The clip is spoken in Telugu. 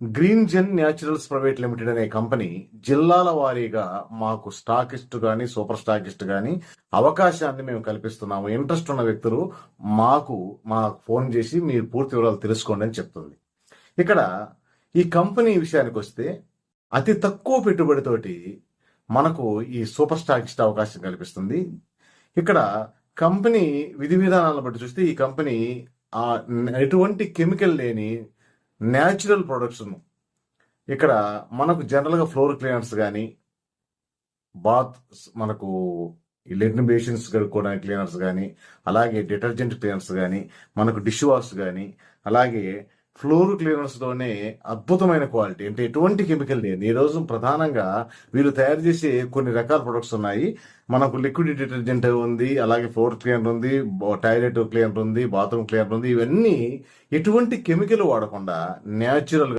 గ్రీన్ జెన్ న్యాచురల్స్ ప్రైవేట్ లిమిటెడ్ అనే కంపెనీ జిల్లాల వారీగా మాకు స్టాకిస్ట్ కానీ సూపర్ స్టాకిస్ట్ కానీ అవకాశాన్ని మేము కల్పిస్తున్నాము. ఇంట్రెస్ట్ ఉన్న వ్యక్తులు మాకు ఫోన్ చేసి మీరు పూర్తి వివరాలు తెలుసుకోండి అని చెప్తుంది. ఇక్కడ ఈ కంపెనీ విషయానికి వస్తే అతి తక్కువ పెట్టుబడితోటి మనకు ఈ సూపర్ స్టాకిస్ట్ అవకాశం కల్పిస్తుంది. ఇక్కడ కంపెనీ విధి విధానాలను బట్టి చూస్తే ఈ కంపెనీ ఎటువంటి కెమికల్ లేని న్యాచురల్ ప్రొడక్ట్స్ ఇక్కడ మనకు జనరల్గా ఫ్లోర్ క్లీనర్స్ కానీ బాత్ మనకు లెట్రిన్ బేసిన్స్ కడుక్కోవడానికి క్లీనర్స్ కానీ అలాగే డిటర్జెంట్ క్లీనర్స్ కానీ మనకు డిష్ వాష్ కానీ అలాగే ఫ్లోర్ క్లీనర్స్లోనే అద్భుతమైన క్వాలిటీ, అంటే ఎటువంటి కెమికల్ లేదు. ఈ రోజు ప్రధానంగా వీళ్ళు తయారు చేసే కొన్ని రకాల ప్రొడక్ట్స్ ఉన్నాయి. మనకు లిక్విడ్ డిటర్జెంట్ ఉంది, అలాగే ఫ్లోర్ క్లీనర్ ఉంది, టాయిలెట్ క్లీనర్ ఉంది, బాత్రూమ్ క్లీనర్ ఉంది. ఇవన్నీ ఎటువంటి కెమికల్ వాడకుండా న్యాచురల్